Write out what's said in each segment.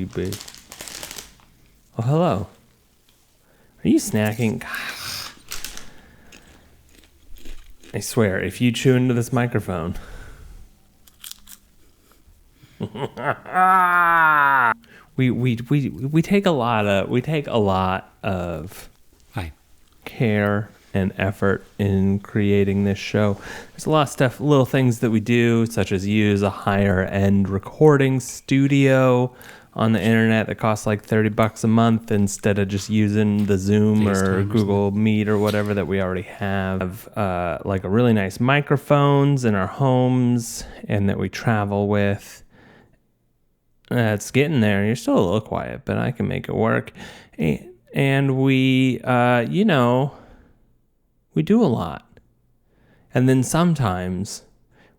baby. Oh, hello. Are you snacking? I swear, if you chew into this microphone. we take a lot of Hi. care and effort in creating this show. There's a lot of stuff, little things that we do, such as use a higher end recording studio on the internet that costs like $30 a month instead of just using the Zoom or Google Meet or whatever that we already have. Like a really nice microphones in our homes and that we travel with. It's getting there. You're still a little quiet, but I can make it work. And we, we do a lot. And then sometimes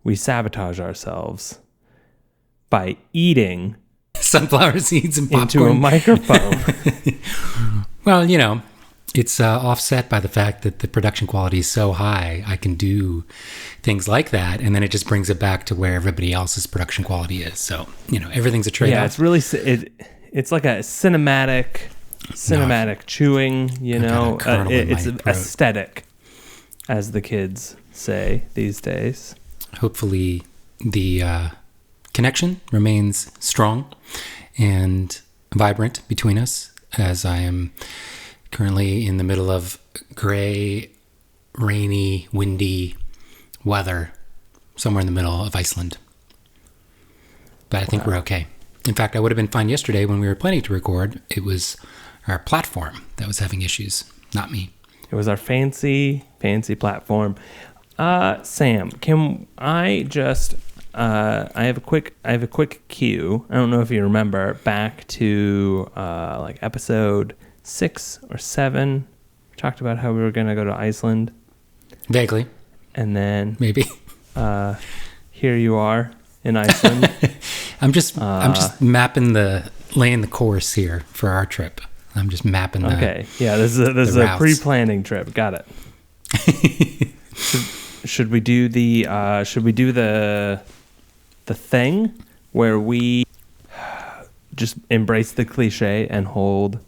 we sabotage ourselves by eating sunflower seeds and popcorn into a microphone. Well, it's offset by the fact that the production quality is so high. I can do things like that, and then it just brings it back to where everybody else's production quality is. So, everything's a trade-off. Yeah, it's really it's like a cinematic chewing. It's aesthetic, as the kids say these days. Hopefully, the connection remains strong and vibrant between us, as I am currently in the middle of gray, rainy, windy weather somewhere in the middle of Iceland. But I think we're okay. In fact, I would have been fine yesterday when we were planning to record. It was our platform that was having issues, not me. It was our fancy platform. Sam, can I just... I have a quick cue. I don't know if you remember back to like episode 6 or 7. We talked about how we were going to go to Iceland. Vaguely. And then maybe here you are in Iceland. I'm just laying the course here for our trip. I'm just mapping the Okay. Yeah, this is a pre-planning trip. Got it. Should we do the thing where we just embrace the cliche and hold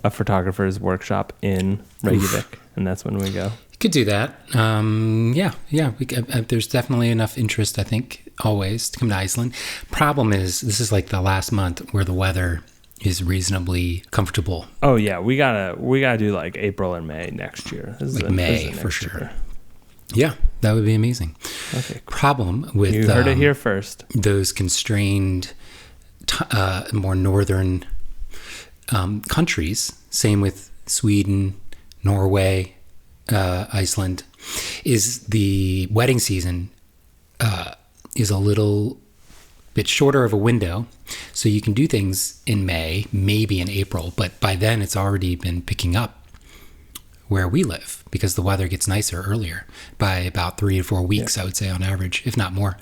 a photographer's workshop in Reykjavik, and that's when we go? You could do that. Yeah. There's definitely enough interest, I think, always to come to Iceland. Problem is, this is like the last month where the weather is reasonably comfortable. Oh yeah, we gotta do like April and May next year. May for sure. Yeah, that would be amazing. Okay. Problem with you heard it here first. Those constrained, more northern countries. Same with Sweden, Norway, Iceland. Is the wedding season is a little bit shorter of a window, so you can do things in May, maybe in April, but by then it's already been picking up where we live, because the weather gets nicer earlier by about 3 to 4 weeks, I would say, on average, if not more.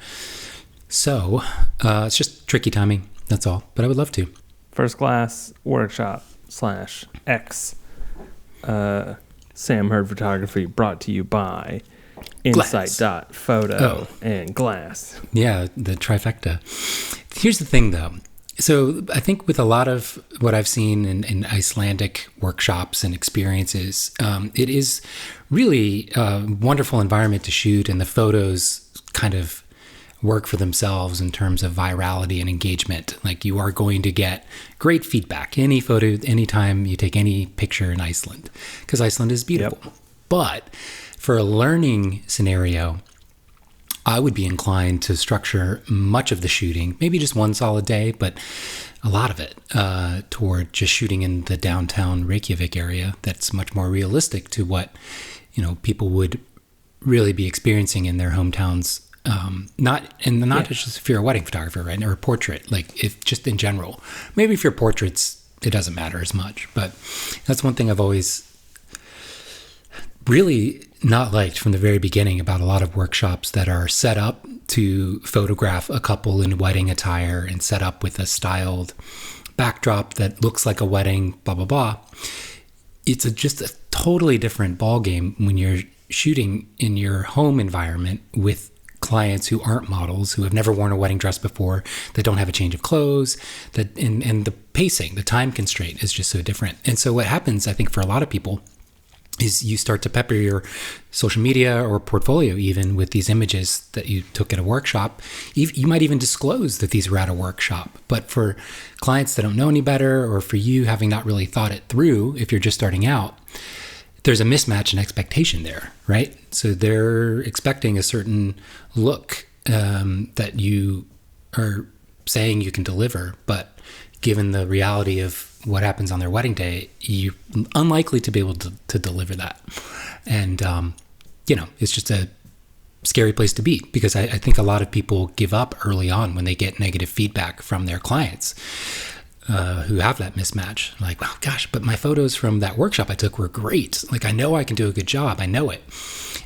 So it's just tricky timing, that's all. But I would love to. First Class Workshop /X Sam Hurd Photography, brought to you by Insight.photo and Glass. Yeah, the trifecta. Here's the thing, though. So I think with a lot of what I've seen in Icelandic workshops and experiences, it is really a wonderful environment to shoot, and the photos kind of work for themselves in terms of virality and engagement. Like, you are going to get great feedback. Any photo, anytime you take any picture in Iceland, because Iceland is beautiful. Yep. But for a learning scenario, I would be inclined to structure much of the shooting, maybe just one solid day, but a lot of it toward just shooting in the downtown Reykjavik area. That's much more realistic to what, people would really be experiencing in their hometowns. Not just if you're a wedding photographer, right? Or a portrait, like if just in general. Maybe if you're portraits, it doesn't matter as much. But that's one thing I've always really not liked from the very beginning about a lot of workshops that are set up to photograph a couple in wedding attire and set up with a styled backdrop that looks like a wedding, blah, blah, blah. It's just a totally different ballgame when you're shooting in your home environment with clients who aren't models, who have never worn a wedding dress before, that don't have a change of clothes, that and the pacing, the time constraint is just so different. And so what happens, I think, for a lot of people is you start to pepper your social media or portfolio even with these images that you took at a workshop. You might even disclose that these were at a workshop. But for clients that don't know any better, or for you having not really thought it through, if you're just starting out, there's a mismatch in expectation there, right? So they're expecting a certain look that you are saying you can deliver, but given the reality of what happens on their wedding day, you're unlikely to be able to deliver that. And, it's just a scary place to be, because I think a lot of people give up early on when they get negative feedback from their clients who have that mismatch. Like, oh gosh, but my photos from that workshop I took were great. Like, I know I can do a good job. I know it.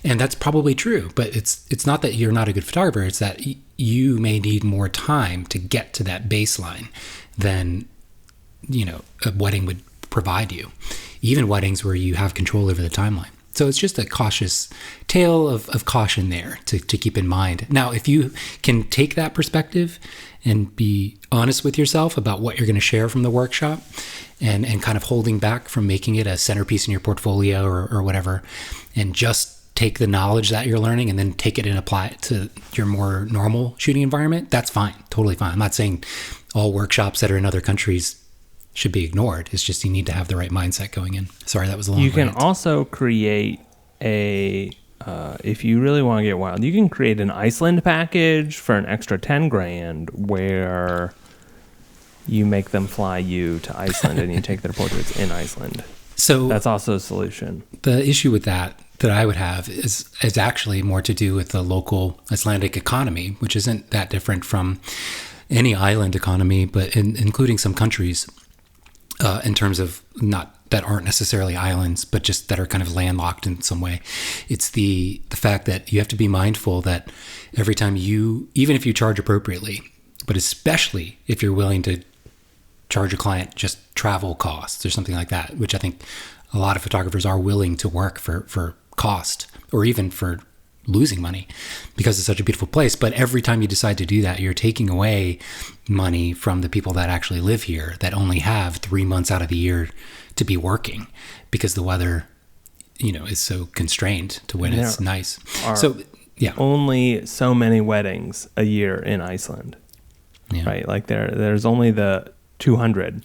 And that's probably true, but it's not that you're not a good photographer. It's that you may need more time to get to that baseline than a wedding would provide you, even weddings where you have control over the timeline. So it's just a cautious tale of caution there to keep in mind. Now, if you can take that perspective and be honest with yourself about what you're going to share from the workshop, and kind of holding back from making it a centerpiece in your portfolio or whatever, and just take the knowledge that you're learning and then take it and apply it to your more normal shooting environment, that's fine, totally fine. I'm not saying all workshops that are in other countries should be ignored. It's just you need to have the right mindset going in. Sorry, that was a long You can rant. also create if you really want to get wild, you can create an Iceland package for an extra 10 grand where you make them fly you to Iceland and you take their portraits in Iceland. So that's also a solution. The issue with that I would have is actually more to do with the local Icelandic economy, which isn't that different from any island economy, but including some countries in terms of not that aren't necessarily islands, but just that are kind of landlocked in some way. It's the fact that you have to be mindful that every time even if you charge appropriately, but especially if you're willing to charge a client just travel costs or something like that, which I think a lot of photographers are willing to work for cost, or even for losing money, because it's such a beautiful place. But every time you decide to do that, you're taking away money from the people that actually live here, that only have 3 months out of the year to be working, because the weather, is so constrained to when it's nice. So yeah, only so many weddings a year in Iceland, right? Like there's only the 200.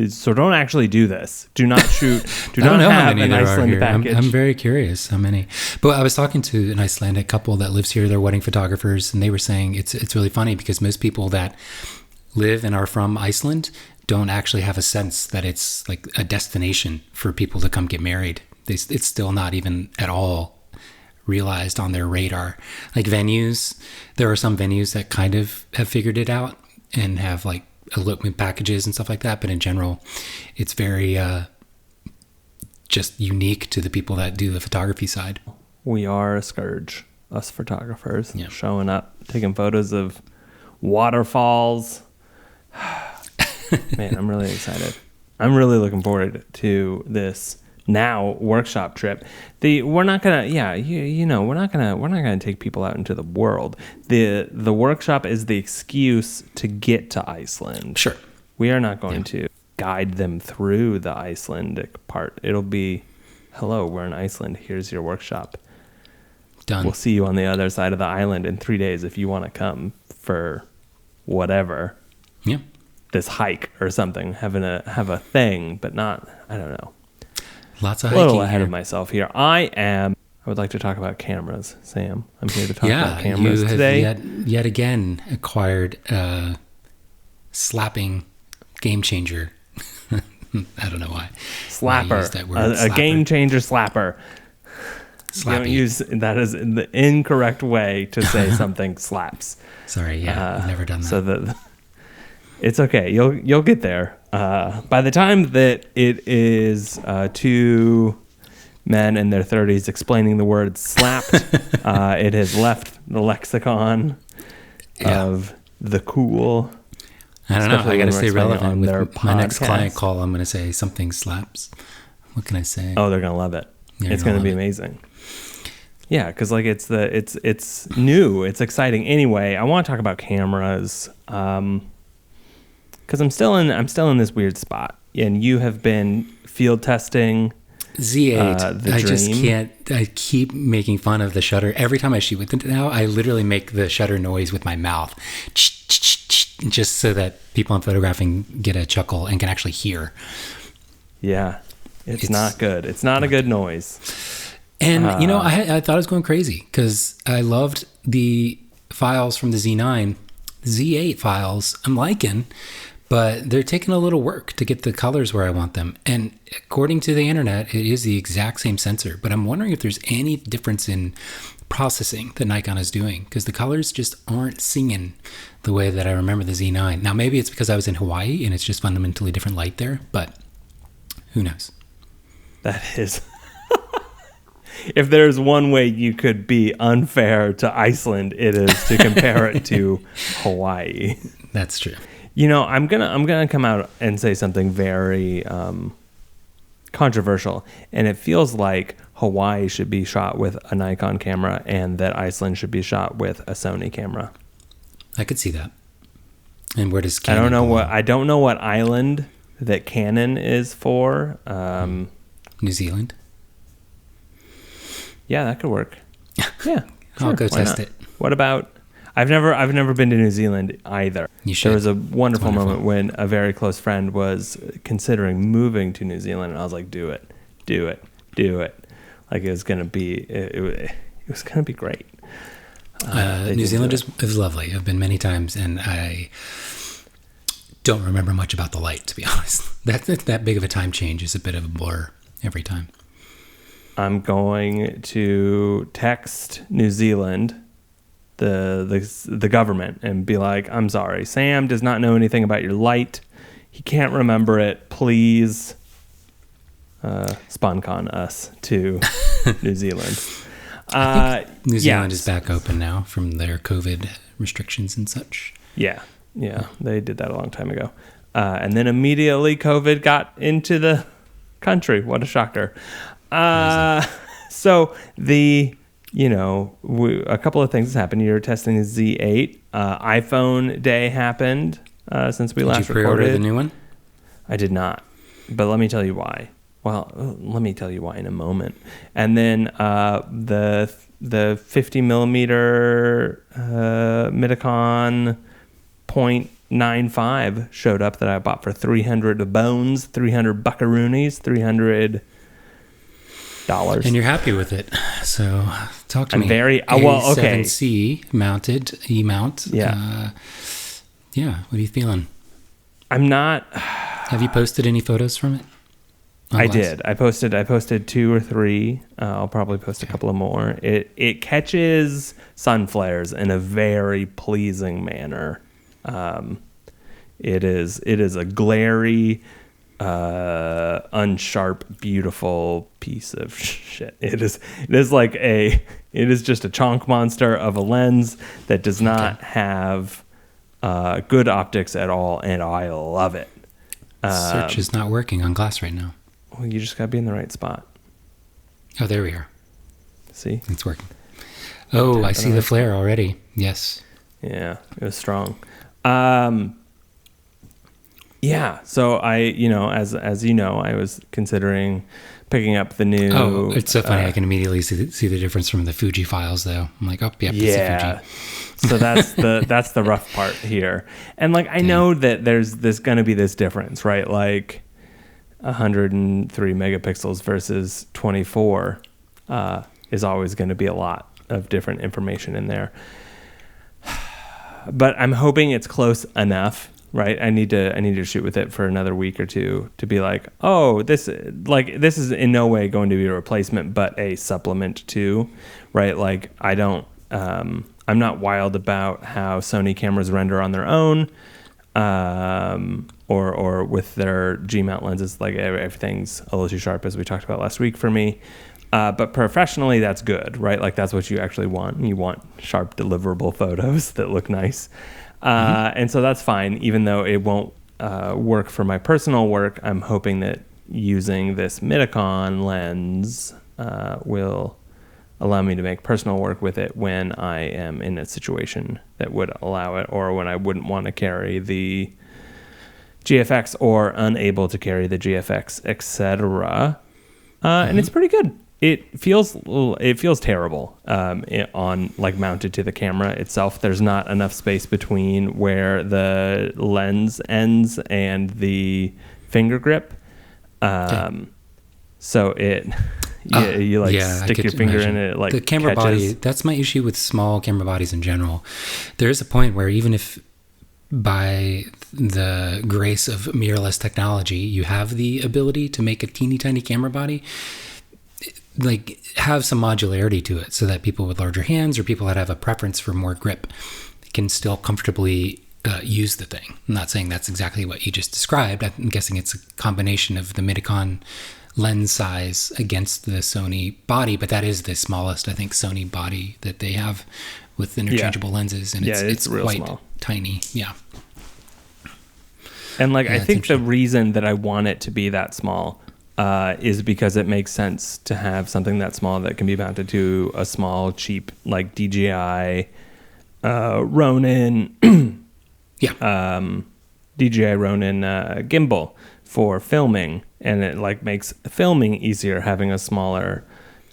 So don't actually do this. Do not shoot. Do not have an Iceland package. I'm very curious how many. But I was talking to an Icelandic couple that lives here. They're wedding photographers, and they were saying it's really funny because most people that live and are from Iceland don't actually have a sense that it's like a destination for people to come get married. It's still not even at all realized on their radar. Like venues, there are some venues that kind of have figured it out and have like elopement packages and stuff like that, but in general it's very just unique to the people that do the photography side. We are a scourge, us photographers, showing up, taking photos of waterfalls. Man, I'm really excited. I'm really looking forward to this now workshop trip. We're not gonna we're not gonna take people out into the world. The workshop is the excuse to get to Iceland. Sure. We are not going to guide them through the Icelandic part. It'll be, hello, we're in Iceland, here's your workshop. Done. We'll see you on the other side of the island in 3 days if you want to come for whatever. Yeah. This hike or something, have a thing, but not, I don't know. Lots of a little hiking ahead here. of myself here. I would like to talk about cameras, Sam. I'm here to talk about cameras you have today. yet again acquired a slapping game changer. I don't know why. Slapper. I used that word, A slapper. game changer slapper. Slappy. You don't use that is the incorrect way to say something slaps. Sorry, I've never done that. So it's okay. You'll get there. By the time that it is two men in their 30s explaining the word slapped, it has left the lexicon of the cool. I don't know. Especially I got to when we're stay explaining relevant. on With their my next podcast. client call, I'm going to say something slaps. What can I say? Oh, they're going to love it. Yeah, It's you're going to gonna be love amazing. Yeah, because like it's new, it's exciting. Anyway, I want to talk about cameras, because I'm still in this weird spot, and you have been field testing Z8. the I just Dream. can't. I keep making fun of the shutter every time I shoot with it. Now I literally make the shutter noise with my mouth, just so that people I'm photographing get a chuckle and can actually hear. Yeah, it's not good. It's not a good noise. And I thought I was going crazy because I loved the files from the Z9, Z8 files. I'm liking, but they're taking a little work to get the colors where I want them. And according to the internet, it is the exact same sensor. But I'm wondering if there's any difference in processing that Nikon is doing, because the colors just aren't singing the way that I remember the Z9. Now, maybe it's because I was in Hawaii and it's just fundamentally different light there, but who knows? That is. If there's one way you could be unfair to Iceland, it is to compare it to Hawaii. That's true. I'm gonna come out and say something very controversial, and it feels like Hawaii should be shot with a Nikon camera, and that Iceland should be shot with a Sony camera. I could see that. And where does Canon I belong? don't know what island that Canon is for. New Zealand? Yeah, that could work. Yeah, I'll sure, go why test not? it. What about? I've never been to New Zealand either. You should. There was a wonderful It's wonderful. moment when a very close friend was considering moving to New Zealand, and I was like, "Do it, do it, do it!" Like it was gonna be, it was gonna be great. They New did Zealand do is lovely. I've been many times, and I don't remember much about the light, to be honest. That big of a time change is a bit of a blur every time. I'm going to text New Zealand, the government, and be like, "I'm sorry, Sam does not know anything about your light. He can't remember it. Please, SponCon us to New Zealand." New Zealand yeah. is back open now from their COVID restrictions and such. Yeah, they did that a long time ago, and then immediately COVID got into the country. What a shocker! So a couple of things happened. You're testing the Z8. iPhone Day happened since we Did last you pre-order recorded. the new one? I did not, but let me tell you why. Well, let me tell you why in a moment. And then the 50 millimeter Midicon 0.95 showed up that I bought for 300 bones, 300 buckaroonies, $300. And you're happy with it. So talk to me. I'm very okay. A7C mounted, E-mount. Yeah. What are you feeling? I'm not. Have you posted any photos from it? I did. I posted 2 or 3. I'll probably post a couple of more. It catches sun flares in a very pleasing manner. It is a glary, unsharp, beautiful piece of shit. It is just a chonk monster of a lens that does not have good optics at all, and I love it. Search is not working on glass right now. Well, you just gotta be in the right spot. Oh, there we are. See? It's working. Oh, I see the flare already. Yes. Yeah, it was strong. Yeah, so I, as you know, I was considering picking up the new. Oh, it's so funny. I can immediately see the difference from the Fuji files, though. I'm like, oh, yep, it's a Fuji. So that's the rough part here. And like, I know that there's going to be this difference, right? Like 103 megapixels versus 24 is always going to be a lot of different information in there. But I'm hoping it's close enough, right? I need to shoot with it for another week or two to be like, oh, this is in no way going to be a replacement, but a supplement to, right? Like I'm not wild about how Sony cameras render on their own, or with their G-mount lenses. Like everything's a little too sharp, as we talked about last week for me. But professionally, that's good, right? Like that's what you actually want. You want sharp, deliverable photos that look nice. And so that's fine, even though it won't work for my personal work. I'm hoping that using this Midicon lens will allow me to make personal work with it when I am in a situation that would allow it, or when I wouldn't want to carry the GFX or unable to carry the GFX, etc. And it's pretty good. It feels terrible on like mounted to the camera itself. There's not enough space between where the lens ends and the finger grip. So it you stick your finger in it, like the camera catches. body. That's my issue with small camera bodies in general. There is a point where even if by the grace of mirrorless technology you have the ability to make a teeny tiny camera body, like have some modularity to it so that people with larger hands or people that have a preference for more grip can still comfortably use the thing. I'm not saying that's exactly what you just described. I'm guessing it's a combination of the Midicon lens size against the Sony body, but that is the smallest, I think, Sony body that they have with interchangeable lenses, and it's real quite small. Tiny. Yeah. And like, I think the reason that I want it to be that small is because it makes sense to have something that small that can be mounted to a small, cheap, like DJI Ronin, DJI Ronin gimbal for filming, and it like makes filming easier having a smaller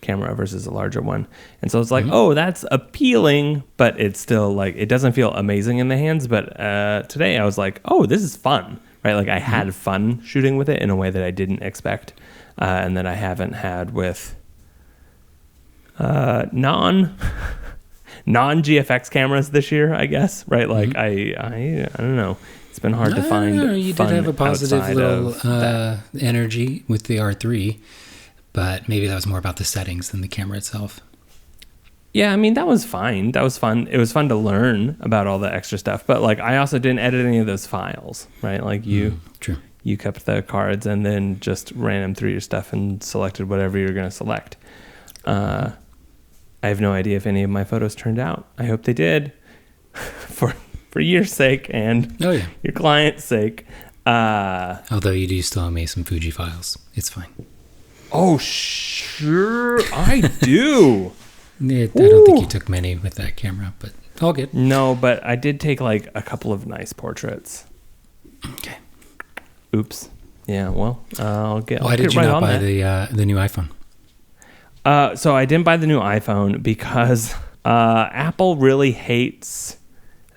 camera versus a larger one. And so it's like, oh, that's appealing, but it's still like, it doesn't feel amazing in the hands. But today I was like, oh, this is fun, right? Like I had fun shooting with it in a way that I didn't expect, and that I haven't had with non GFX cameras this year, I guess, right? Like I don't know. It's been hard to find. You did have a positive little energy with the R3, but maybe that was more about the settings than the camera itself. Yeah, I mean, that was fine. That was fun. It was fun to learn about all the extra stuff. But like, I also didn't edit any of those files, right? Like you kept the cards and then just ran them through your stuff and selected whatever you're going to select. I have no idea if any of my photos turned out. I hope they did for your sake and your client's sake. Although you do still owe me some Fuji files. It's fine. Oh, sure I do. I don't think you took many with that camera, but all good. No, but I did take like a couple of nice portraits. Okay. Oops. Yeah, well, I'll get Why did you right not on buy that. the new iPhone? So I didn't buy the new iPhone because Apple really hates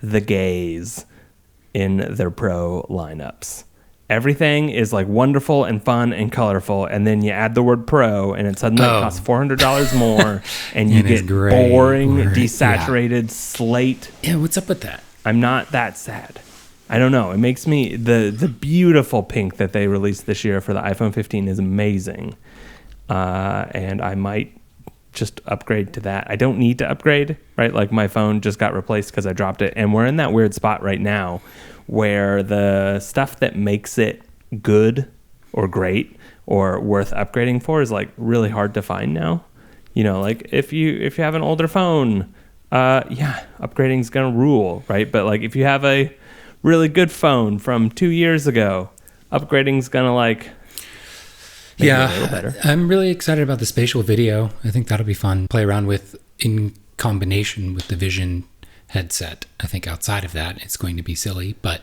the gays in their Pro lineups. Everything is like wonderful and fun and colorful, and then you add the word Pro, and it suddenly costs $400 more, and you get boring, desaturated slate. Yeah, what's up with that? I'm not that sad. I don't know. It makes me the beautiful pink that they released this year for the iPhone 15 is amazing, and I might just upgrade to that. I don't need to upgrade, right? Like my phone just got replaced because I dropped it, and we're in that weird spot right now where the stuff that makes it good or great or worth upgrading for is like really hard to find now. You know, like if you have an older phone, upgrading is gonna rule, right? But like if you have a really good phone from 2 years ago, upgrading's gonna like make it a little better. I'm really excited about the spatial video. I think that'll be fun. Play around with in combination with the Vision headset. I think outside of that, it's going to be silly. But,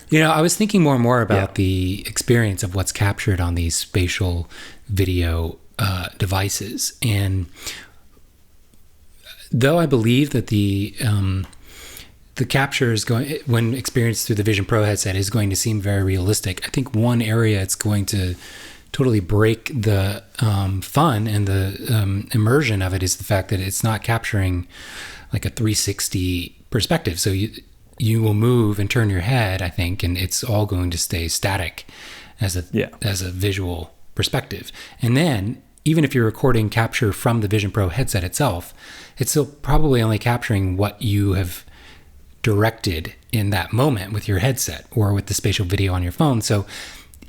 you know, I was thinking more and more about the experience of what's captured on these spatial video devices. And though I believe that the capture is going, when experienced through the Vision Pro headset, is going to seem very realistic, I think one area it's going to totally break the fun and the immersion of it is the fact that it's not capturing like a 360 perspective. So you will move and turn your head, I think, and it's all going to stay static as a visual perspective. And then even if you're recording capture from the Vision Pro headset itself, it's still probably only capturing what you have directed in that moment with your headset or with the spatial video on your phone. So,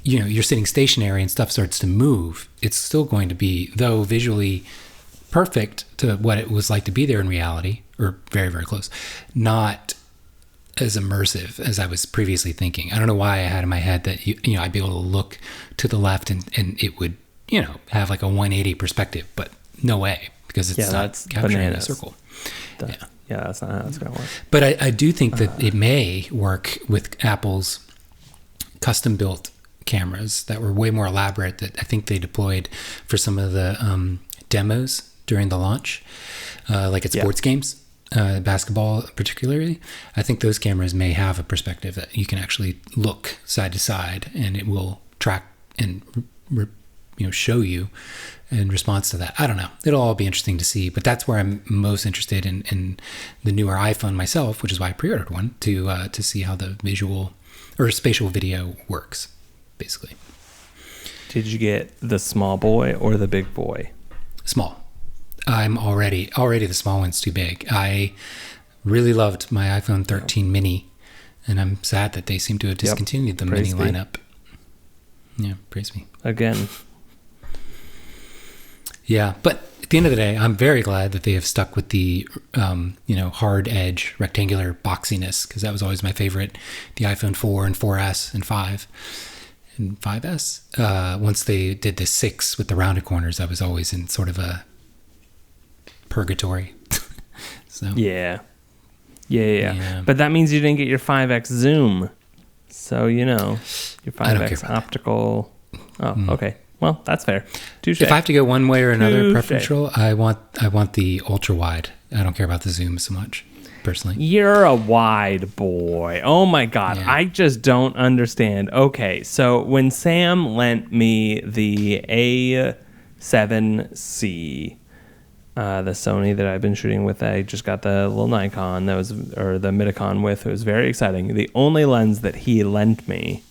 you know, you're sitting stationary and stuff starts to move. It's still going to be, though visually perfect to what it was like to be there in reality, or very, very close, not as immersive as I was previously thinking. I don't know why I had in my head that, you know, I'd be able to look to the left and it would, you know, have like a 180 perspective, but no way, because it's Yeah, not that's capturing bananas. a circle. Yeah, that's not how it's going to work. But I do think that it may work with Apple's custom-built cameras that were way more elaborate that I think they deployed for some of the demos during the launch, like at sports games, basketball particularly. I think those cameras may have a perspective that you can actually look side to side, and it will track and show you in response to that. I don't know. It'll all be interesting to see, but that's where I'm most interested in the newer iPhone myself, which is why I pre-ordered one to see how the visual or spatial video works, basically. Did you get the small boy or the big boy? Small. I'm already the small one's too big. I really loved my iPhone 13 mini, and I'm sad that they seem to have discontinued the mini lineup. Yeah, praise me. Again. Yeah, but at the end of the day, I'm very glad that they have stuck with the, hard edge, rectangular boxiness, because that was always my favorite. The iPhone 4 and 4S and 5 and 5S. Once they did the 6 with the rounded corners, I was always in sort of a purgatory. So Yeah. But that means you didn't get your 5X zoom. So, your 5X optical. Oh, okay. Well, that's fair. Touché. If I have to go one way or another preferential, I want the ultra wide. I don't care about the zoom so much, personally. You're a wide boy. Oh my God. Yeah. I just don't understand. Okay. So when Sam lent me the A7C, the Sony that I've been shooting with, I just got the little Nikon the Midicon with. It was very exciting. The only lens that he lent me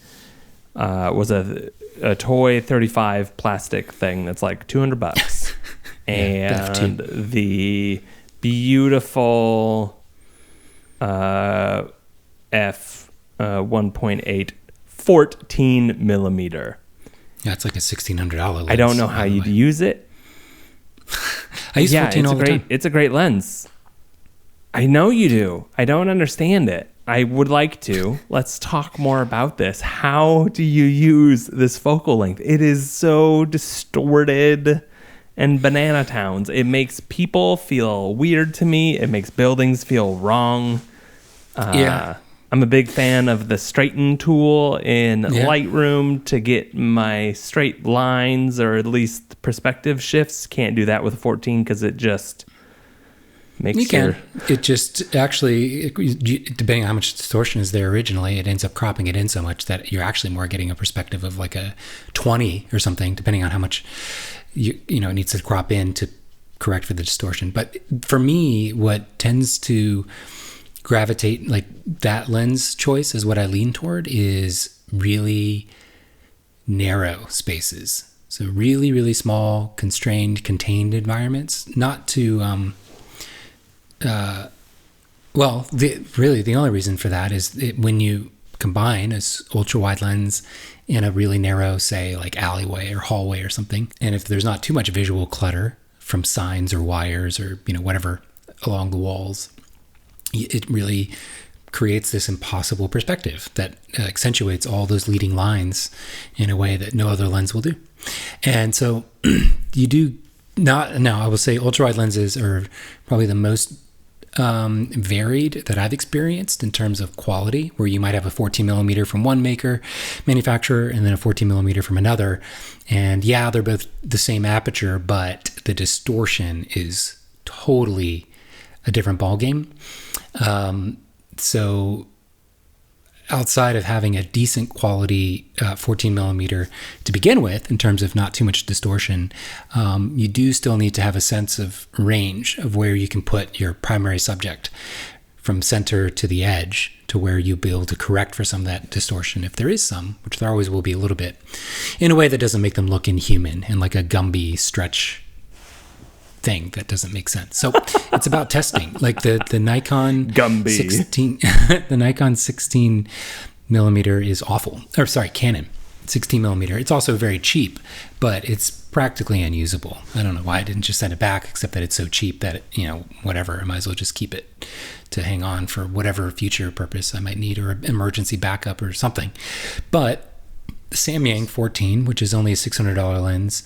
was a toy 35 plastic thing that's like $200 and the beautiful f 1.8 14 millimeter. Yeah, it's like a $1,600 lens. I don't know how you'd use it. I use 14 all the time. It's a great lens. I know you do. I don't understand it. I would like to. Let's talk more about this. How do you use this focal length? It is so distorted and banana towns. It makes people feel weird to me. It makes buildings feel wrong. I'm a big fan of the straighten tool in Lightroom to get my straight lines or at least perspective shifts. Can't do that with a 14 because it just makes It just actually, depending on how much distortion is there originally, it ends up cropping it in so much that you're actually more getting a perspective of like a 20 or something, depending on how much it needs to crop in to correct for the distortion. But for me, what tends to gravitate, like that lens choice is what I lean toward, is really narrow spaces. So really, really small, constrained, contained environments. Not to, the only reason for that is when you combine an ultra wide lens in a really narrow, say like alleyway or hallway or something, and if there's not too much visual clutter from signs or wires or whatever along the walls, it really creates this impossible perspective that accentuates all those leading lines in a way that no other lens will do. And so you do not, now I will say ultra wide lenses are probably the most varied that I've experienced in terms of quality, where you might have a 14 millimeter from one manufacturer and then a 14 millimeter from another. And yeah, they're both the same aperture, but the distortion is totally a different ballgame. So outside of having a decent quality 14 millimeter to begin with, in terms of not too much distortion, you do still need to have a sense of range of where you can put your primary subject from center to the edge to where you'll be able to correct for some of that distortion, if there is some, which there always will be a little bit, in a way that doesn't make them look inhuman and like a Gumby stretch thing that doesn't make sense. So it's about testing. Like the Nikon Gumby 16, the Nikon 16 millimeter is awful. Or sorry, Canon 16 millimeter. It's also very cheap, but it's practically unusable. I don't know why I didn't just send it back, except that it's so cheap that whatever. I might as well just keep it to hang on for whatever future purpose I might need, or an emergency backup or something. But the Samyang 14, which is only a $600 lens,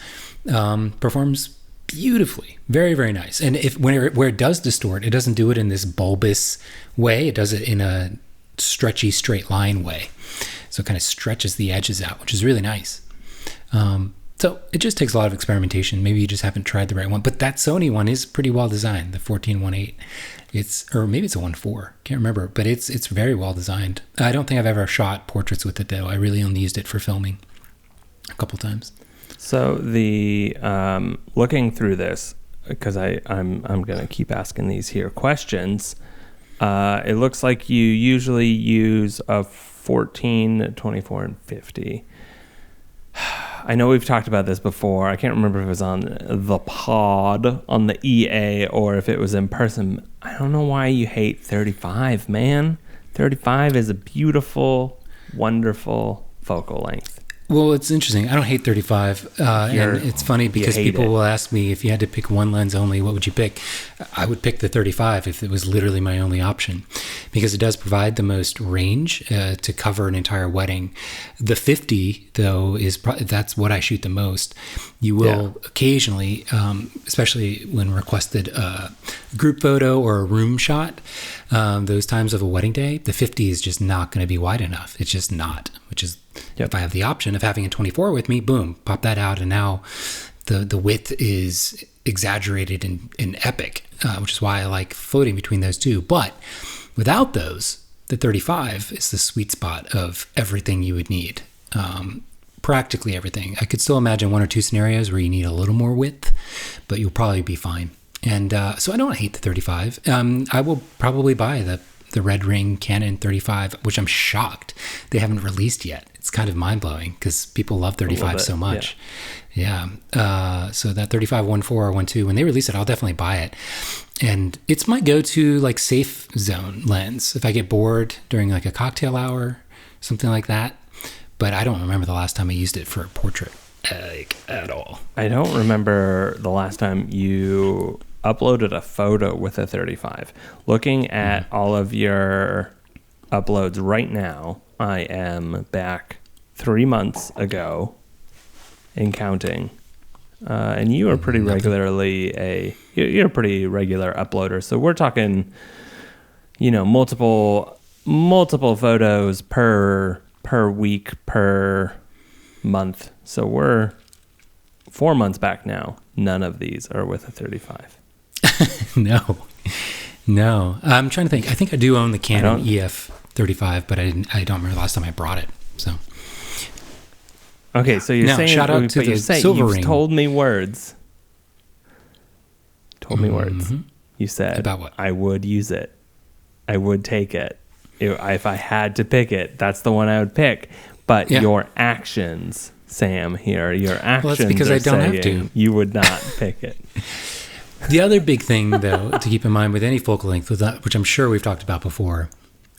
performs beautifully. Very, very nice. And where it does distort, it doesn't do it in this bulbous way. It does it in a stretchy, straight line way. So it kind of stretches the edges out, which is really nice. So it just takes a lot of experimentation. Maybe you just haven't tried the right one. But that Sony one is pretty well designed, the 14-1.8. Or maybe it's a 1.4. Can't remember. But it's very well designed. I don't think I've ever shot portraits with it, though. I really only used it for filming a couple times. So the looking through this, because I'm going to keep asking these here questions. It looks like you usually use a 14, 24, and 50. I know we've talked about this before. I can't remember if it was on the pod, on the EA, or if it was in person. I don't know why you hate 35, man. 35 is a beautiful, wonderful focal length. Well, it's interesting. I don't hate 35. And it's funny because people will ask me, if you had to pick one lens only, what would you pick? I would pick the 35 if it was literally my only option, because it does provide the most range to cover an entire wedding. The 50, though, that's what I shoot the most. You will occasionally, especially when requested a group photo or a room shot, those times of a wedding day, the 50 is just not going to be wide enough. It's just not, which is... If I have the option of having a 24 with me, boom, pop that out, and now the width is exaggerated and epic, which is why I like floating between those two. But without those, the 35 is the sweet spot of everything you would need, practically everything. I could still imagine one or two scenarios where you need a little more width, but you'll probably be fine. And so I don't hate the 35. I will probably buy the Red Ring Canon 35, which I'm shocked they haven't released yet. It's kind of mind-blowing because people love 35 so much. Yeah. So that 35 1.4 or 1.2, when they release it, I'll definitely buy it. And it's my go-to like safe zone lens if I get bored during like a cocktail hour, something like that. But I don't remember the last time I used it for a portrait at all. I don't remember the last time you uploaded a photo with a 35. Looking at all of your uploads right now, I am back 3 months ago and counting. And you are pretty regularly you're a pretty regular uploader. So we're talking, multiple photos per week, per month. So we're 4 months back now. None of these are with a 35. No. I'm trying to think. I think I do own the Canon EF 35, but I don't remember the last time I brought it. So. Okay, so you're saying, shout out to the Silver Ring. You've told me words. You said about what? I would use it. I would take it. If I had to pick it, that's the one I would pick. But your actions, Sam, your actions. Well, that's because I don't have to. You would not pick it. The other big thing, though, to keep in mind with any focal length, which I'm sure we've talked about before,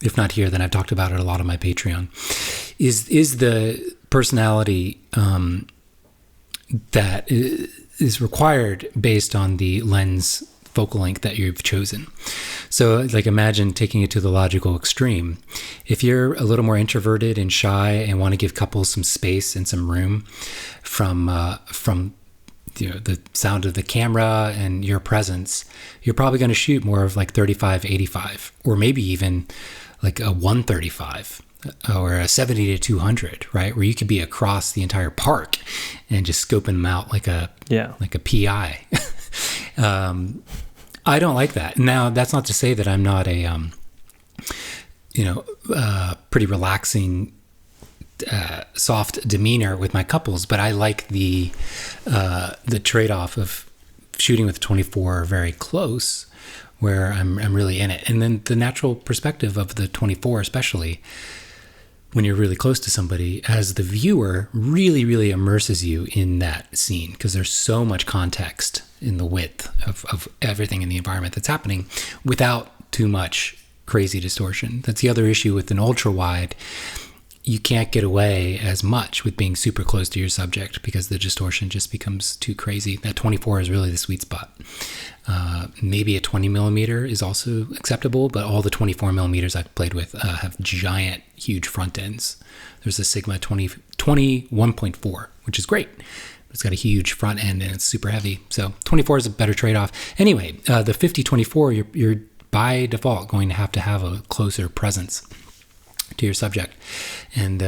if not here, then I've talked about it a lot on my Patreon, is the personality that is required based on the lens focal length that you've chosen. So, like, imagine taking it to the logical extreme. If you're a little more introverted and shy and want to give couples some space and some room from the sound of the camera and your presence, you're probably going to shoot more of like 35-85, or maybe even like a 135 or a 70-200, right? Where you could be across the entire park and just scoping them out like a PI. I don't like that. Now, that's not to say that I'm not a pretty relaxing, soft demeanor with my couples, but I like the trade-off of shooting with 24 very close, where I'm really in it, and then the natural perspective of the 24, especially when you're really close to somebody, as the viewer, really, really immerses you in that scene because there's so much context in the width of everything in the environment that's happening without too much crazy distortion. That's the other issue with an ultra wide. You can't get away as much with being super close to your subject because the distortion just becomes too crazy. That 24 is really the sweet spot. Maybe a 20 millimeter is also acceptable, but all the 24 millimeters I've played with have giant, huge front ends. There's a Sigma 20 1.4, which is great. It's got a huge front end and it's super heavy. So 24 is a better trade-off. Anyway, the 50-24, you're by default going to have a closer presence to your subject. And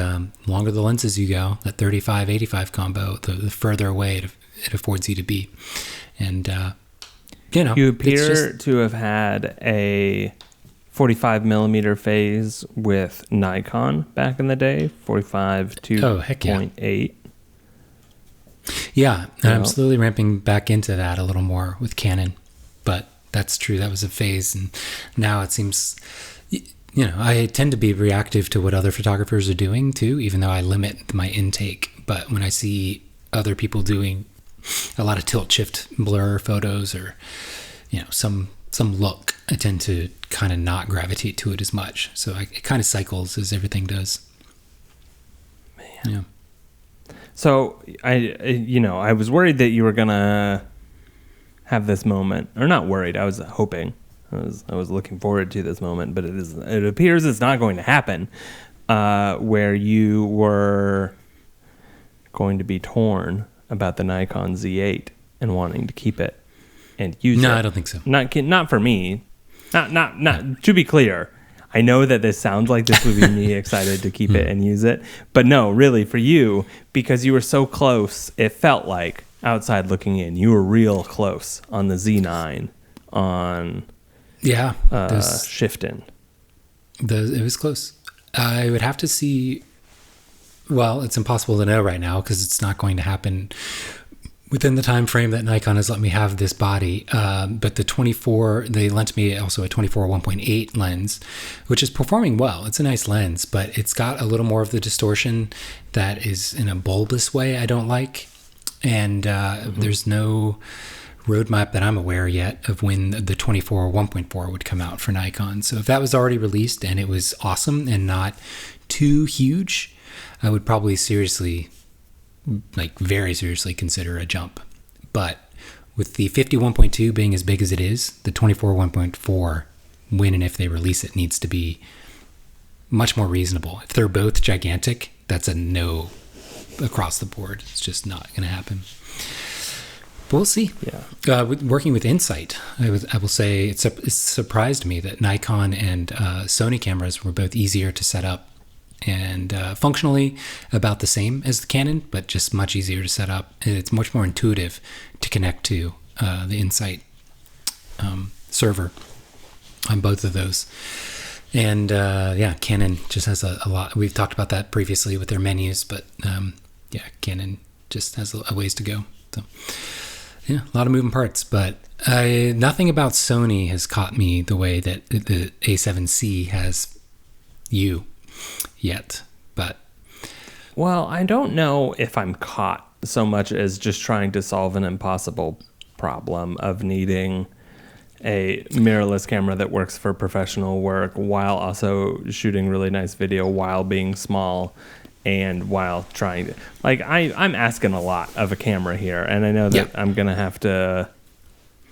longer the lenses you go, that 35-85 combo, the further away it affords you to be. And, you appear to have had a 45 millimeter phase with Nikon back in the day, 45 2.8. Yeah, I'm slowly ramping back into that a little more with Canon, but that's true. That was a phase, and now it seems, I tend to be reactive to what other photographers are doing too, even though I limit my intake. But when I see other people doing a lot of tilt shift blur photos or, some look, I tend to kind of not gravitate to it as much. So it kind of cycles as everything does. Man. Yeah. So I was worried that you were gonna have this moment, or not worried. I was hoping. I was looking forward to this moment, but it appears it's not going to happen. Where you were going to be torn about the Nikon Z8 and wanting to keep it and use it. No, I don't think so. Not for me. Not. To be clear, I know that this sounds like this would be me excited to keep it and use it, but no, really for you, because you were so close, it felt like outside looking in, you were real close on the Z9 on Shifton. It was close. I would have to see. Well, it's impossible to know right now because it's not going to happen within the time frame that Nikon has let me have this body. But the 24, they lent me also a 24 1.8 lens, which is performing well. It's a nice lens, but it's got a little more of the distortion that is in a bulbous way I don't like. And there's no roadmap that I'm aware yet of when the 24 1.4 would come out for Nikon. So if that was already released and it was awesome and not too huge, I would probably very seriously consider a jump. But with the 51.2 being as big as it is, the 24 1.4, when and if they release it, needs to be much more reasonable. If they're both gigantic, that's a no across the board. It's just not going to happen. But we'll see. Yeah. Working with Insight, I will say it surprised me that Nikon and Sony cameras were both easier to set up and functionally about the same as the Canon, but just much easier to set up. It's much more intuitive to connect to the Insight server on both of those. And Canon just has a lot. We've talked about that previously with their menus, but Canon just has a ways to go. So a lot of moving parts, but nothing about Sony has caught me the way that the A7C has you yet. But well, I don't know if I'm caught so much as just trying to solve an impossible problem of needing a mirrorless camera that works for professional work while also shooting really nice video while being small and while trying to, I'm asking a lot of a camera here, and I know that I'm gonna have to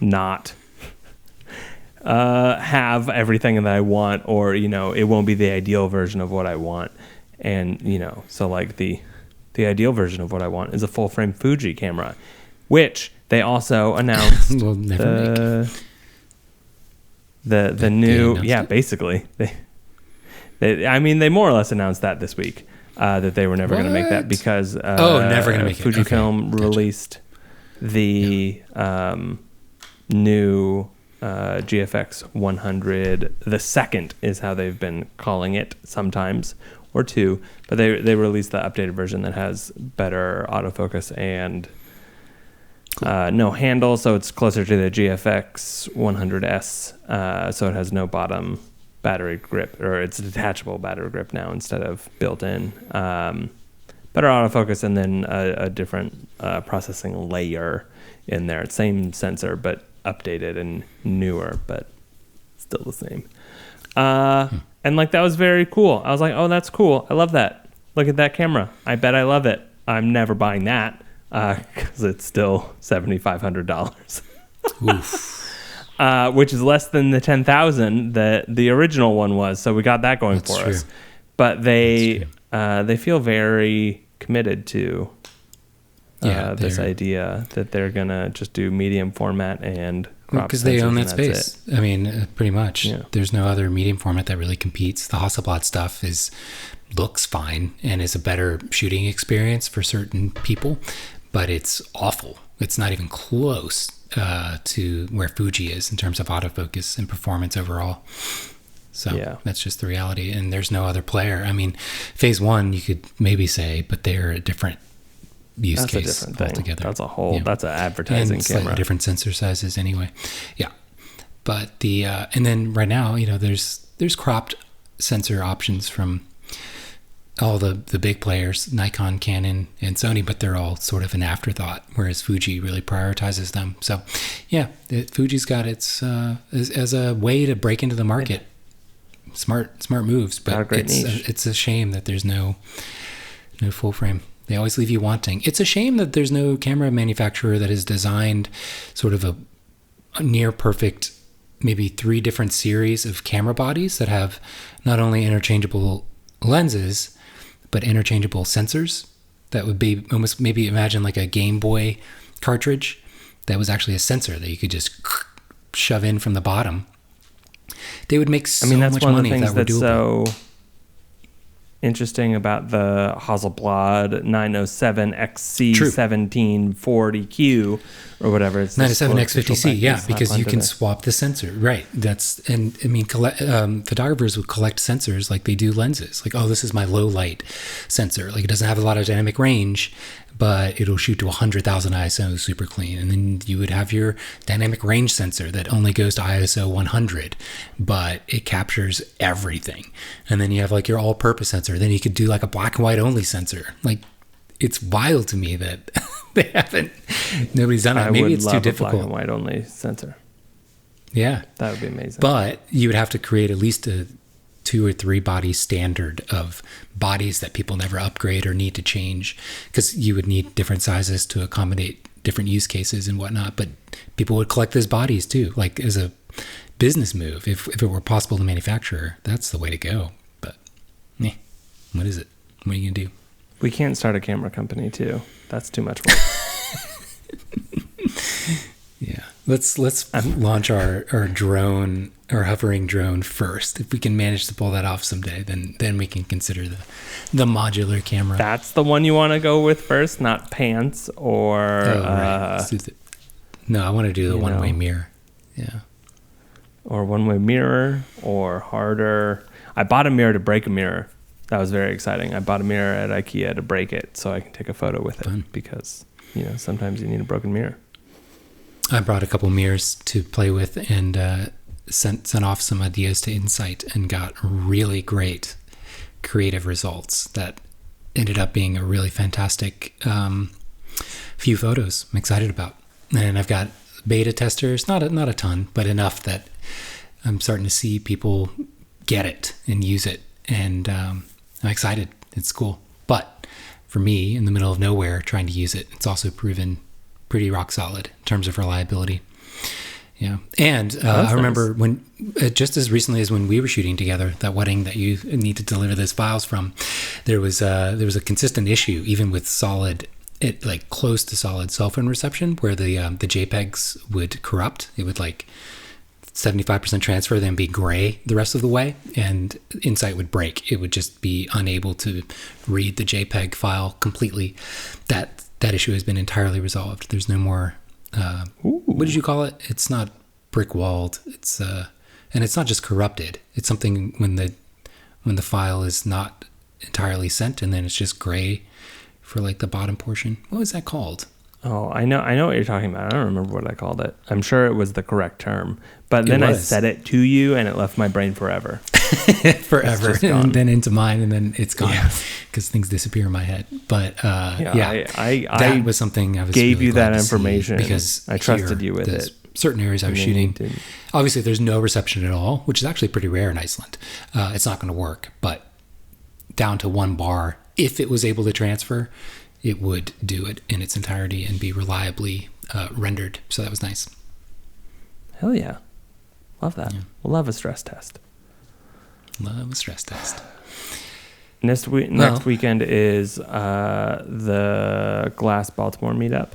not have everything that I want, or it won't be the ideal version of what I want. And so the ideal version of what I want is a full frame Fuji camera, which they also announced we'll never the new basically they more or less announced that this week, that they were never going to make that because never going to make it. Fujifilm released the new GFX 100. The second is how they've been calling it sometimes, or two, but they released the updated version that has better autofocus and no handle, so it's closer to the GFX 100S, so it has no bottom battery grip, or it's a detachable battery grip now instead of built-in. Better autofocus, and then a different processing layer in there. Same sensor, but updated and newer, but still the same. And that was very cool. I was like, oh, that's cool. I love that. Look at that camera. I bet I love it. I'm never buying that because it's still $7,500. Which is less than the $10,000 that the original one was. So we got that going for us. But they feel very committed to this idea that they're gonna just do medium format and crop because they own that sensors, and that's space. I mean, pretty much. Yeah. There's no other medium format that really competes. The Hasselblad stuff looks fine and is a better shooting experience for certain people, but it's awful. It's not even close to where Fuji is in terms of autofocus and performance overall. So that's just the reality. And there's no other player. I mean, Phase One, you could maybe say, but they're a different use case a different thing altogether. That's a whole. That's an advertising and camera. Slightly different sensor sizes anyway. Yeah, but the and then right now, there's cropped sensor options from all the big players, Nikon, Canon, and Sony, but they're all sort of an afterthought, whereas Fuji really prioritizes them. So, yeah, Fuji's got its as a way to break into the market. Smart moves, but it's a shame that there's no full frame. They always leave you wanting. It's a shame that there's no camera manufacturer that has designed sort of a near perfect, maybe 3 different series of camera bodies that have not only interchangeable lenses, but interchangeable sensors. That would be almost, maybe imagine like a Game Boy cartridge that was actually a sensor that you could just shove in from the bottom. They would make so much money if that were doable. That's so interesting about the Hasselblad 907 XC1740Q or whatever. It's 907 X50C, yeah, because you can swap the sensor. Right. Photographers would collect sensors like they do lenses. Like, oh, this is my low light sensor. Like, it doesn't have a lot of dynamic range, but it'll shoot to 100,000 ISO super clean. And then you would have your dynamic range sensor that only goes to ISO 100, but it captures everything. And then you have like your all-purpose sensor. Then you could do like a black and white only sensor. Like, it's wild to me that nobody's done it. Maybe it's too difficult. A black and white only sensor. Yeah. That would be amazing. But you would have to create at least a 2 or 3 body standard of bodies that people never upgrade or need to change, because you would need different sizes to accommodate different use cases and whatnot. But people would collect those bodies too, like as a business move. If it were possible to manufacture, that's the way to go. But what is it? What are you gonna do? We can't start a camera company too. That's too much work. Yeah. Let's launch our drone or hovering drone first. If we can manage to pull that off someday, then we can consider the modular camera. That's the one you want to go with first, not pants or right. No, I want to do the one-way mirror. Yeah. Or one-way mirror or harder. I bought a mirror to break a mirror. That was very exciting. I bought a mirror at IKEA to break it so I can take a photo with it because, sometimes you need a broken mirror. I brought a couple mirrors to play with and sent off some ideas to Insight and got really great creative results that ended up being a really fantastic few photos I'm excited about. And I've got beta testers, not a ton, but enough that I'm starting to see people get it and use it. And I'm excited. It's cool. But for me, in the middle of nowhere, trying to use it, it's also proven pretty rock solid in terms of reliability. Yeah. And I remember when, just as recently as when we were shooting together, that wedding that you need to deliver those files from, there was a consistent issue, even with like close to solid cell phone reception, where the JPEGs would corrupt. It would like 75% transfer, then be gray the rest of the way, and Insight would break. It would just be unable to read the JPEG file completely. That issue has been entirely resolved. There's no more. What did you call it? It's not brick walled. It's and it's not just corrupted. It's something when the file is not entirely sent, and then it's just gray for like the bottom portion. What was that called? Oh, I know what you're talking about. I don't remember what I called it. I'm sure it was the correct term, but then I said it to you, and it left my brain forever. Forever, and then into mine, and then it's gone because things disappear in my head. But that was something I was gave really you glad that to see information because I trusted you with it. Certain areas I was shooting, obviously there's no reception at all, which is actually pretty rare in Iceland. It's not going to work, but down to 1 bar, if it was able to transfer, it would do it in its entirety and be reliably rendered. So that was nice. Hell yeah. Love that. Yeah. We'll love a stress test. Love a stress test. Next weekend is the Glass Baltimore meetup.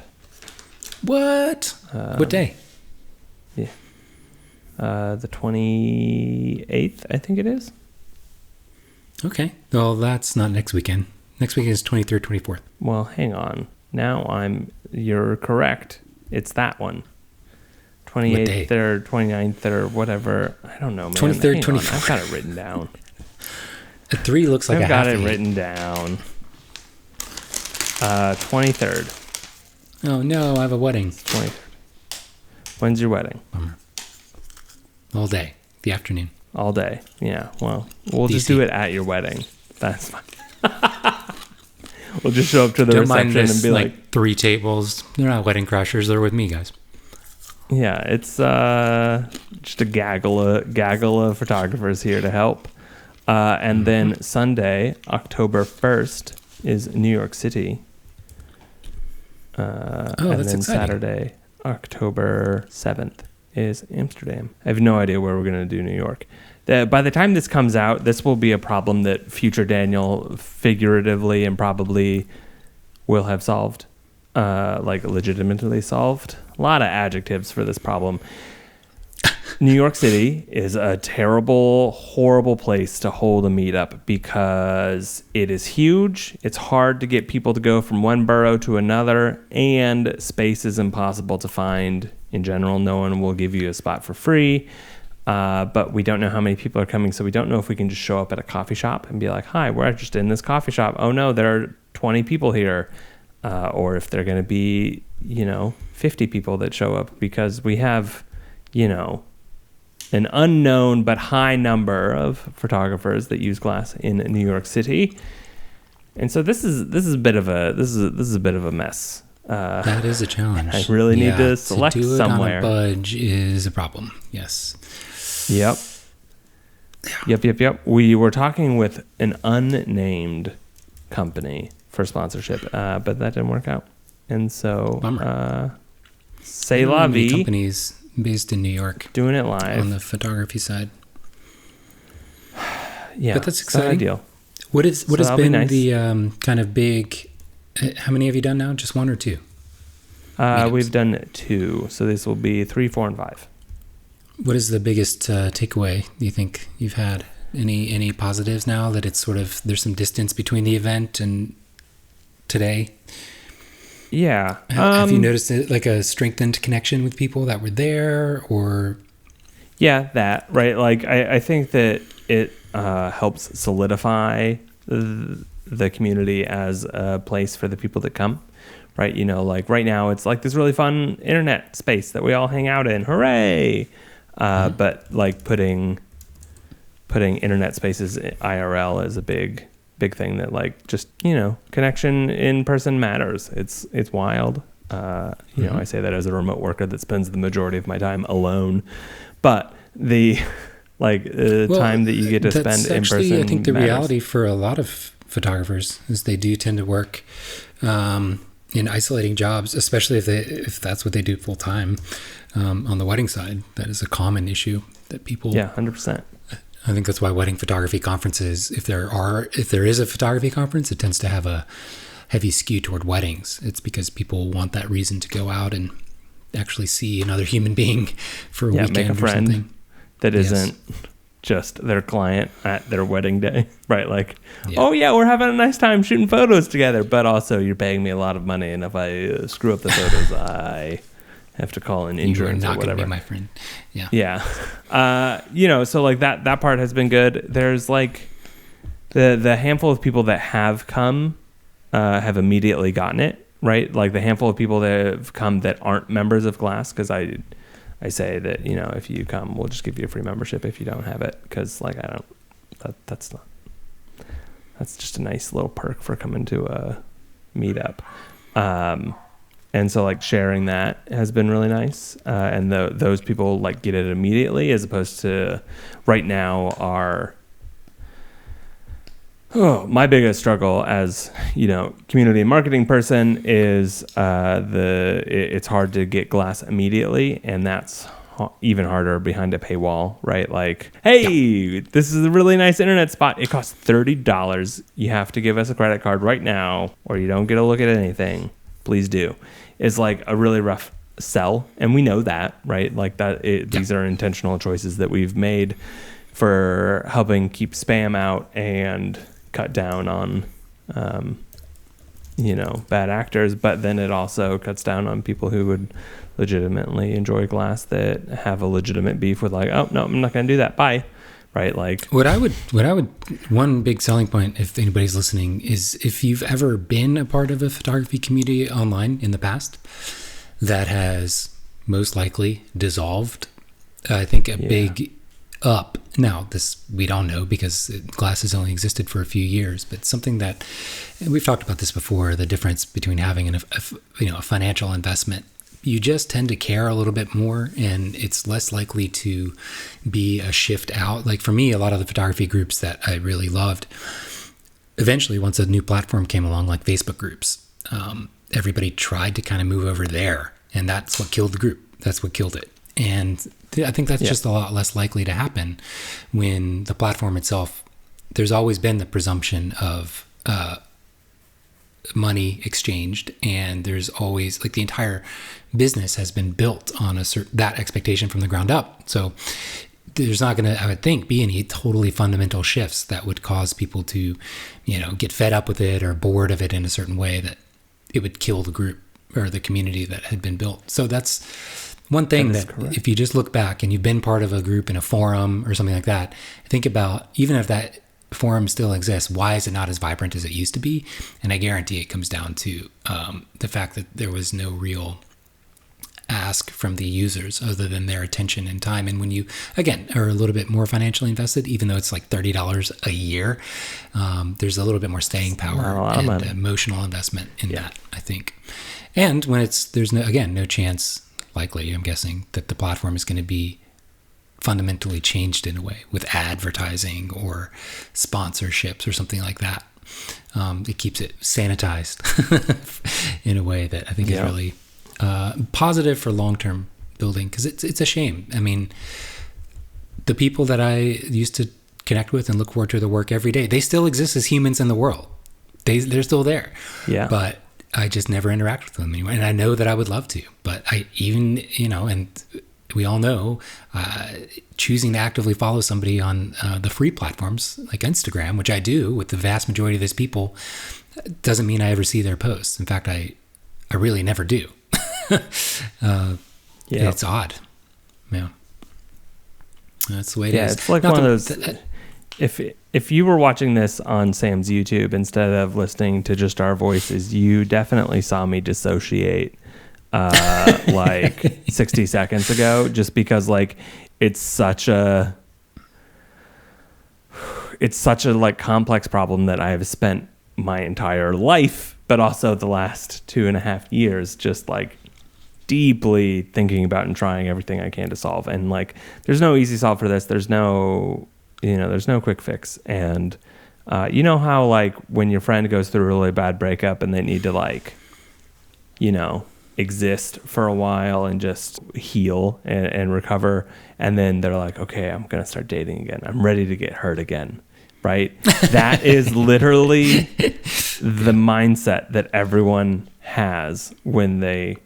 What day? Yeah. The 28th, I think it is. Okay. Well, that's not next weekend. Next weekend is 23rd, 24th. Well, hang on. You're correct. It's that one. 28th or 29th or whatever. I don't know, man. 23rd, 24th. I've got it written down. A 3 looks like I've a got half it eight. written down. 23rd. Oh, no, I have a wedding. 23rd. When's your wedding? Bummer. All day. The afternoon. All day. Yeah, well, we'll just DC. do it at your wedding. That's fine. We'll just show up to the Don't mind reception this, and be like, 3 tables. They're not wedding crashers. They're with me, guys. yeah, it's just a gaggle of photographers here to help. And then Sunday, October 1st, is New York City. And that's then exciting. Saturday, October 7th, is Amsterdam. I have no idea where we're going to do New York. By the time this comes out, this will be a problem that future Daniel figuratively and probably will have solved, like legitimately solved. A lot of adjectives for this problem. New York City is a terrible, horrible place to hold a meetup because it is huge. It's hard to get people to go from one borough to another, and space is impossible to find in general. No one will give you a spot for free. But we don't know how many people are coming, so we don't know if we can just show up at a coffee shop and be like, hi, we're just in this coffee shop. Oh, no, there are 20 people here. Or if they're going to be, 50 people that show up, because we have, an unknown but high number of photographers that use glass in New York City. And so this is a bit of a mess. That is a challenge. I really need to select to do it somewhere. On a budge is a problem. Yes. Yep. We were talking with an unnamed company for sponsorship, but that didn't work out. And so, c'est la vie. Companies based in New York doing it live on the photography side. Yeah, but that's it's not exciting. ideal. What has So that'll be been nice. the kind of big? How many have you done now? Just 1 or 2? Meetups. We've done 2, so this will be 3, 4, and 5. What is the biggest takeaway you think you've had? Any positives now that it's sort of there's some distance between the event and today? Yeah. Have you noticed like a strengthened connection with people that were there, or? Yeah, that, right? Like, I think that it helps solidify the community as a place for the people that come, right? Like right now it's like this really fun internet space that we all hang out in. Hooray! But like putting internet spaces IRL is a big thing that like just, connection in person matters. It's wild. I say that as a remote worker that spends the majority of my time alone, but the time that you get to spend in person I think the matters. reality for a lot of photographers is they do tend to work in isolating jobs, especially if that's what they do full time. On the wedding side, that is a common issue that people. Yeah, 100%. I think that's why wedding photography conferences, if there is a photography conference, it tends to have a heavy skew toward weddings. It's because people want that reason to go out and actually see another human being for a weekend make a or friend something. that Yes. isn't just their client at their wedding day, right? Like, Yeah. oh yeah, we're having a nice time shooting photos together, but also you're paying me a lot of money, and if I screw up the photos, I have to call in You are insurance or not going to whatever. be my friend. Yeah. Yeah. So like that part has been good. There's like the handful of people that have come have immediately gotten it, right? Like the handful of people that have come that aren't members of Glass, because I say that, if you come, we'll just give you a free membership if you don't have it, because like that's just a nice little perk for coming to a meetup. And so like sharing that has been really nice. And those people like get it immediately, as opposed to right now my biggest struggle as, community and marketing person is it's hard to get Glass immediately. And that's even harder behind a paywall, right? Like, hey, this is a really nice internet spot. It costs $30. You have to give us a credit card right now, or you don't get a look at anything. Please do. It's like a really rough sell, and we know that, right? Like that. These are intentional choices that we've made for helping keep spam out and cut down on, bad actors. But then it also cuts down on people who would legitimately enjoy Glass that have a legitimate beef with like, oh no, I'm not going to do that. Bye. Right. Like one big selling point, if anybody's listening, is if you've ever been a part of a photography community online in the past that has most likely dissolved, I think a big up. Now, this we don't know because Glass has only existed for a few years, but something that we've talked about this before, the difference between having a financial investment. You just tend to care a little bit more, and it's less likely to be a shift out. Like for me, a lot of the photography groups that I really loved, eventually once a new platform came along, like Facebook groups, everybody tried to kind of move over there, and that's what killed the group. That's what killed it. And I think that's just a lot less likely to happen when the platform itself, there's always been the presumption of money exchanged, and there's always like the entire business has been built on that expectation from the ground up. So there's not going to, I would think, be any totally fundamental shifts that would cause people to, get fed up with it or bored of it in a certain way that it would kill the group or the community that had been built. So that's one thing that if you just look back and you've been part of a group in a forum or something like that, think about, even if that forum still exists, why is it not as vibrant as it used to be? And I guarantee it comes down to the fact that there was no real ask from the users other than their attention and time. And when you, again, are a little bit more financially invested, even though it's like $30 a year, there's a little bit more staying power and emotional investment in that, I think. And when there's no chance, likely, I'm guessing, that the platform is going to be fundamentally changed in a way with advertising or sponsorships or something like that. It keeps it sanitized in a way that I think is really positive for long-term building, because it's a shame. I mean, the people that I used to connect with and look forward to their work every day, they still exist as humans in the world. They're still there. Yeah. But I just never interact with them anymore. And I know that I would love to, but and we all know, choosing to actively follow somebody on the free platforms like Instagram, which I do with the vast majority of those people, doesn't mean I ever see their posts. In fact, I really never do. It's odd. Yeah. That's the way it is. It's like one of those, if you were watching this on Sam's YouTube instead of listening to just our voices, you definitely saw me dissociate like 60 seconds ago, just because like it's such a like complex problem that I have spent my entire life, but also the last 2.5 years just like deeply thinking about and trying everything I can to solve. And like there's no easy solve for this. There's no quick fix. And how like when your friend goes through a really bad breakup and they need to like exist for a while and just heal and recover, and then they're like, okay, I'm gonna start dating again, I'm ready to get hurt again, right? That is literally the mindset that everyone has when they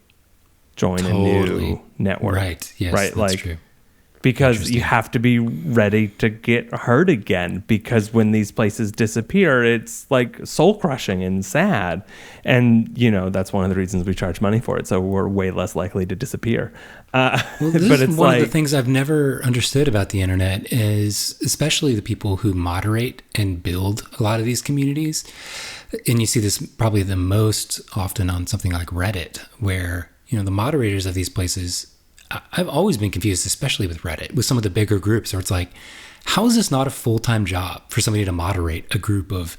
join a new network, right? Yes, right, that's like true. Because you have to be ready to get hurt again, because when these places disappear, it's like soul crushing and sad. And, that's one of the reasons we charge money for it. So we're way less likely to disappear. Well, this is one of the things I've never understood about the internet is especially the people who moderate and build a lot of these communities. And you see this probably the most often on something like Reddit, where, the moderators of these places, I've always been confused, especially with Reddit, with some of the bigger groups where it's like, how is this not a full-time job for somebody to moderate a group of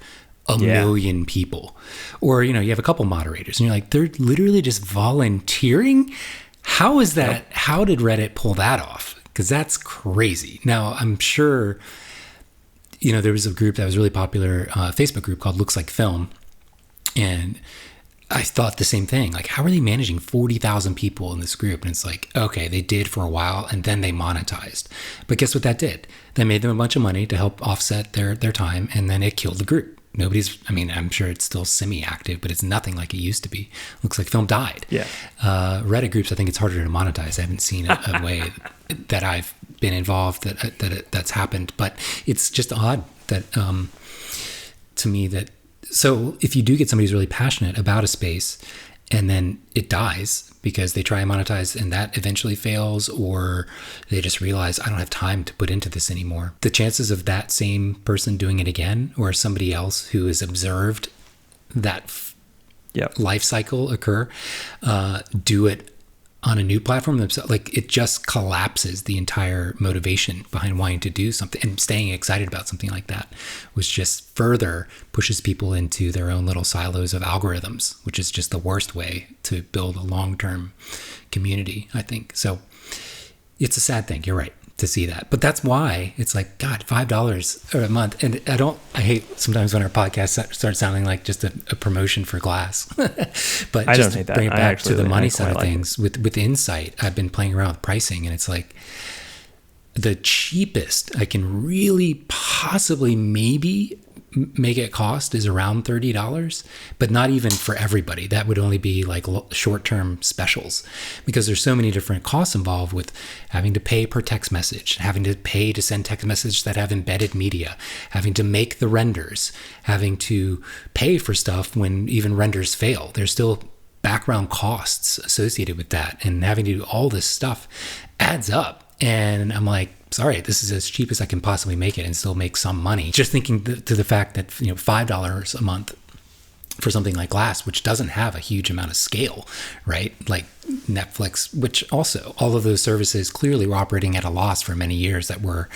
a million people? Or, you have a couple moderators and you're like, they're literally just volunteering. How is that? Yep. How did Reddit pull that off? Because that's crazy. Now, I'm sure, there was a group that was really popular, a Facebook group called Looks Like Film. And I thought the same thing. Like, how are they managing 40,000 people in this group? And it's like, okay, they did for a while and then they monetized. But guess what that did? That made them a bunch of money to help offset their time, and then it killed the group. I'm sure it's still semi-active, but it's nothing like it used to be. Looks like film died. Yeah. Reddit groups, I think it's harder to monetize. I haven't seen a way that I've been involved that's happened, but it's just odd that, to me, that, so if you do get somebody who's really passionate about a space and then it dies because they try and monetize and that eventually fails, or they just realize I don't have time to put into this anymore, the chances of that same person doing it again, or somebody else who has observed that life cycle occur, do it on a new platform themselves, like, it just collapses the entire motivation behind wanting to do something, and staying excited about something like that, which just further pushes people into their own little silos of algorithms, which is just the worst way to build a long-term community, I think. So it's a sad thing. You're right to see that, but that's why it's like, God, $5 a month. And I hate sometimes when our podcast starts sounding like just a promotion for Glass, but I just don't hate to bring that. it back to the money side of things with Insight, I've been playing around with pricing, and it's like the cheapest I can really possibly maybe make it cost is around $30, but not even for everybody. That would only be like short-term specials, because there's so many different costs involved with having to pay per text message, having to pay to send text messages that have embedded media, having to make the renders, having to pay for stuff when even renders fail. There's still background costs associated with that, and having to do all this stuff adds up. And I'm like, sorry, this is as cheap as I can possibly make it and still make some money. Just thinking to the fact that, $5 a month for something like Glass, which doesn't have a huge amount of scale, right? Like Netflix, which also, all of those services clearly were operating at a loss for many years that were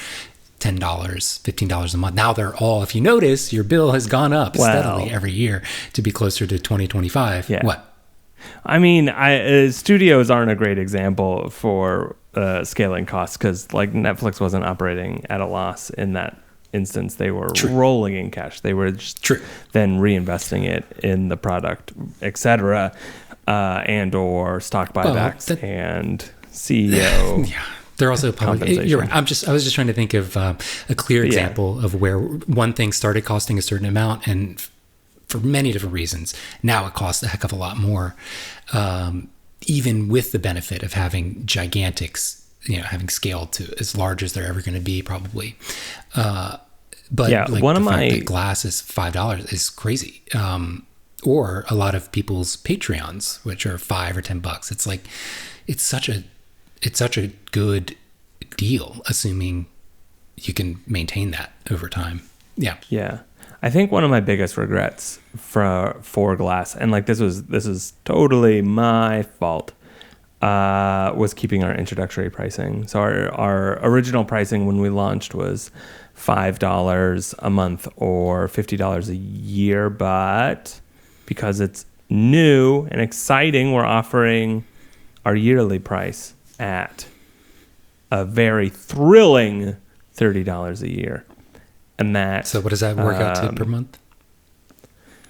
$10, $15 a month. Now they're all, if you notice, your bill has gone up steadily every year to be closer to 2025. Yeah. What? I mean, studios aren't a great example for scaling costs, because like Netflix wasn't operating at a loss in that instance. They were rolling in cash. They were just then reinvesting it in the product, etc., and or stock buybacks and CEO. Yeah. They're also public. You're right. I was just trying to think of a clear example of where one thing started costing a certain amount, and for many different reasons, now it costs a heck of a lot more, even with the benefit of having gigantics, having scaled to as large as they're ever going to be, probably. But yeah, like the fact that Glass is $5 is crazy. Or a lot of people's Patreons, which are $5 or $10. It's like, it's such a good deal, assuming you can maintain that over time. Yeah. Yeah. I think one of my biggest regrets for Glass, and like this is totally my fault, was keeping our introductory pricing. So our original pricing when we launched was $5 a month or $50 a year, but because it's new and exciting, we're offering our yearly price at a very thrilling $30 a year. And that. So what does that work out to per month?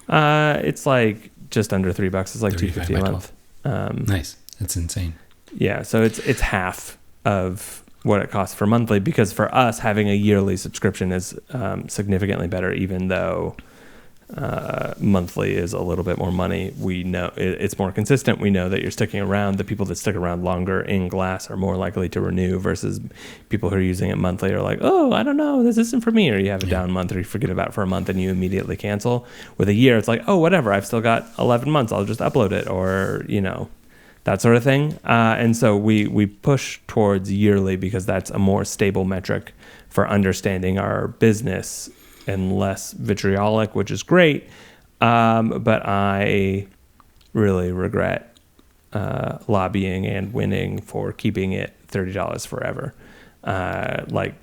It's like just under $3. It's like $2.50 a month. Nice. That's insane. Yeah. So it's half of what it costs for monthly, because for us having a yearly subscription is significantly better, even though monthly is a little bit more money. We know it's more consistent. We know that you're sticking around. The people that stick around longer in Glass are more likely to renew, versus people who are using it monthly are like, oh, I don't know, this isn't for me. Or you have a down month, or you forget about it for a month and you immediately cancel. With a year, it's like, oh, whatever, I've still got 11 months. I'll just upload it, or, that sort of thing. And so we push towards yearly because that's a more stable metric for understanding our business and less vitriolic, which is great. But I really regret lobbying and winning for keeping it $30 forever. Like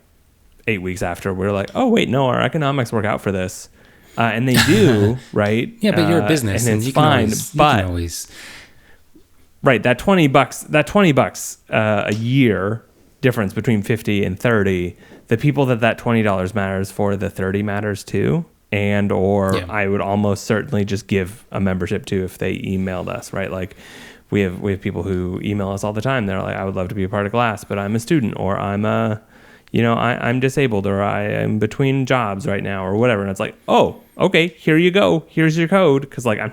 8 weeks after, we're like, oh, wait, no, our economics work out for this. And they do, right? Yeah, but you're a business and it's fine. But right, that $20 a year difference between 50 and 30, the people that $20 matters for, the 30 matters too. or Yeah. I would almost certainly just give a membership to if they emailed us, right? Like we have people who email us all the time. They're like, I would love to be a part of Glass, but I'm a student, or I'm I'm disabled, or I am between jobs right now, or whatever. And it's like, oh, okay, here you go. Here's your code. Because like we're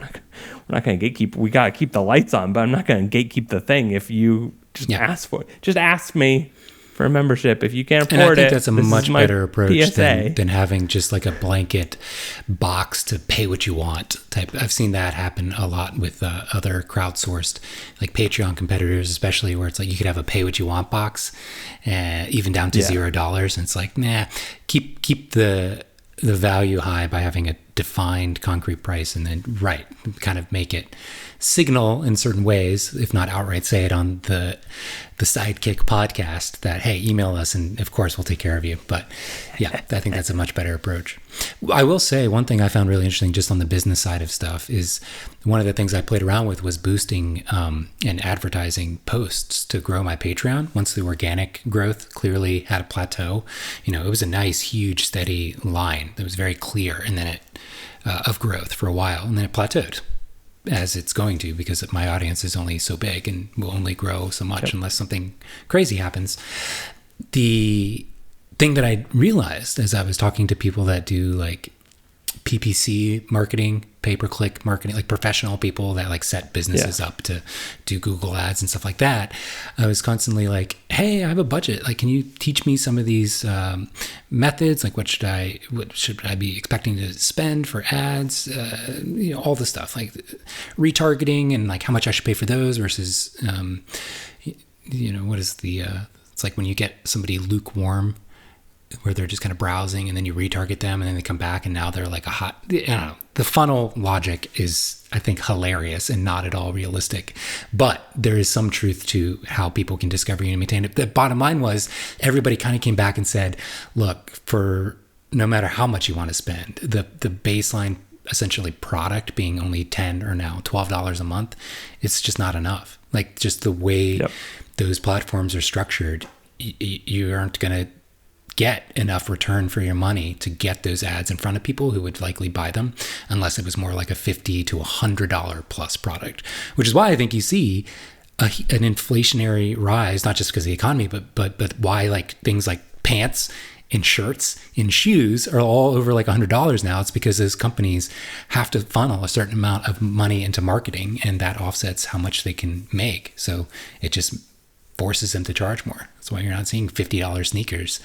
not going to gatekeep. We got to keep the lights on, but I'm not going to gatekeep the thing. If you just ask for it, just ask me for a membership. If you can't afford it, and I think that's a much better approach PSA. than having just like a blanket box to pay what you want type. I've seen that happen a lot with other crowdsourced, like Patreon competitors, especially, where it's like you could have a pay what you want box, even down to $0. And it's like, nah, keep the value high by having a defined concrete price, and then kind of make it signal in certain ways, if not outright say it on the Sidekick podcast, that, hey, email us and of course we'll take care of you. But yeah, I think that's a much better approach. I will say one thing I found really interesting just on the business side of stuff is one of the things I played around with was boosting and advertising posts to grow my Patreon. Once the organic growth clearly had a plateau, it was a nice, huge, steady line that was very clear, and then it of growth for a while, and then it plateaued, as it's going to, because my audience is only so big and will only grow so much unless something crazy happens. The thing that I realized as I was talking to people that do like PPC marketing, pay-per-click marketing, like professional people that like set businesses up to do Google ads and stuff like that, I was constantly like, hey, I have a budget. Like, can you teach me some of these methods? Like, what should I be expecting to spend for ads? All the stuff like retargeting and like how much I should pay for those versus, what is the, it's like when you get somebody lukewarm, where they're just kind of browsing and then you retarget them and then they come back and now they're like a hot, I don't know. The funnel logic is, I think, hilarious and not at all realistic, but there is some truth to how people can discover you and maintain it. The bottom line was everybody kind of came back and said, look, for no matter how much you want to spend, the baseline essentially product being only $10 or now $12 a month, it's just not enough. Like just the way those platforms are structured, you aren't going to get enough return for your money to get those ads in front of people who would likely buy them, unless it was more like a $50 to $100 plus product, which is why I think you see an inflationary rise, not just because of the economy, but why like things like pants and shirts and shoes are all over like $100 now. It's because those companies have to funnel a certain amount of money into marketing, and that offsets how much they can make. So it just forces them to charge more. That's why you're not seeing $50 sneakers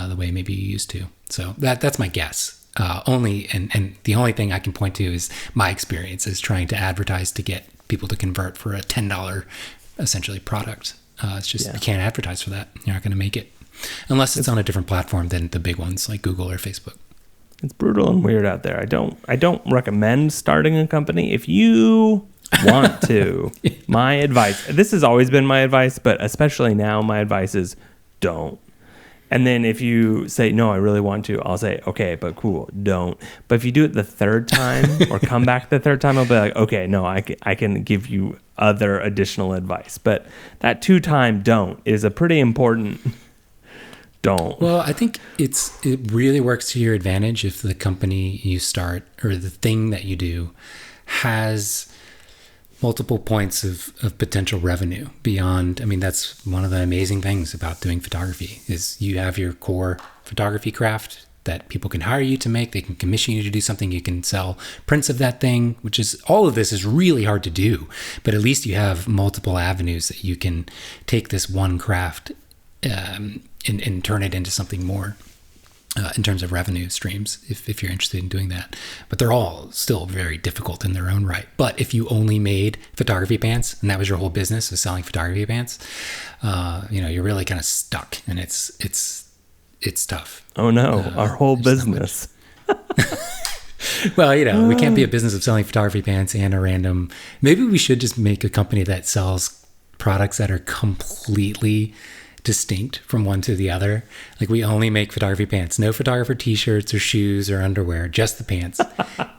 the way maybe you used to. So that's my guess. And the only thing I can point to is my experience is trying to advertise to get people to convert for a $10 essentially product. It's just, you can't advertise for that. You're not going to make it unless it's on a different platform than the big ones like Google or Facebook. It's brutal and weird out there. I don't recommend starting a company. If you want to, my advice, this has always been my advice, but especially now my advice is don't. And then if you say, no, I really want to, I'll say, okay, but cool, don't. But if you do it the third time or come back the third time, I'll be like, okay, no, I can give you other additional advice. But that 2-time don't is a pretty important don't. Well, I think it really works to your advantage if the company you start or the thing that you do has multiple points of potential revenue beyond. I mean, that's one of the amazing things about doing photography is you have your core photography craft that people can hire you to make. They can commission you to do something. You can sell prints of that thing, which is, all of this is really hard to do, but at least you have multiple avenues that you can take this one craft and turn it into something more. In terms of revenue streams, if you're interested in doing that. But they're all still very difficult in their own right. But if you only made photography pants and that was your whole business, is selling photography pants, you're really kind of stuck, and it's tough. Oh no, our whole business. Well, we can't be a business of selling photography pants and a random. Maybe we should just make a company that sells products that are completely distinct from one to the other. Like, we only make photography pants, no photographer t-shirts or shoes or underwear, just the pants,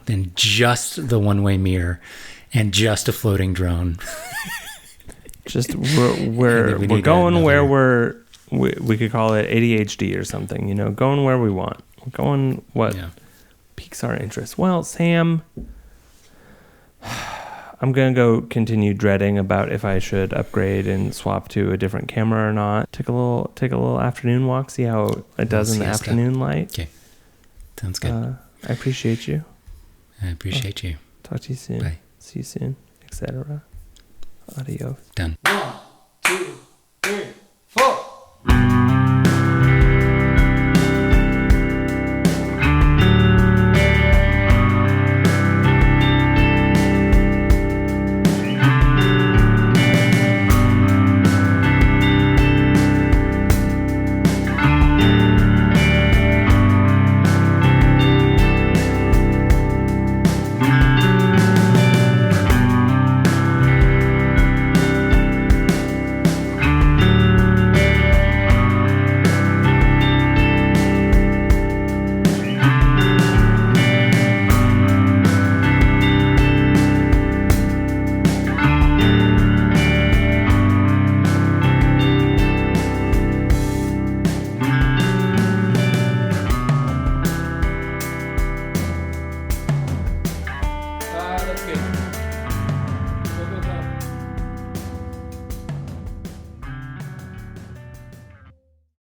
then just the one-way mirror and just a floating drone. Just we're going where we could call it ADHD or something, going where we want. We're going piques our interest. Well, Sam, I'm going to go continue dreading about if I should upgrade and swap to a different camera or not. Take a little afternoon walk, see how it does in the afternoon light. Okay. Sounds good. I appreciate you. I appreciate you. Talk to you soon. Bye. See you soon, etc. Adios. Done. 1, 2,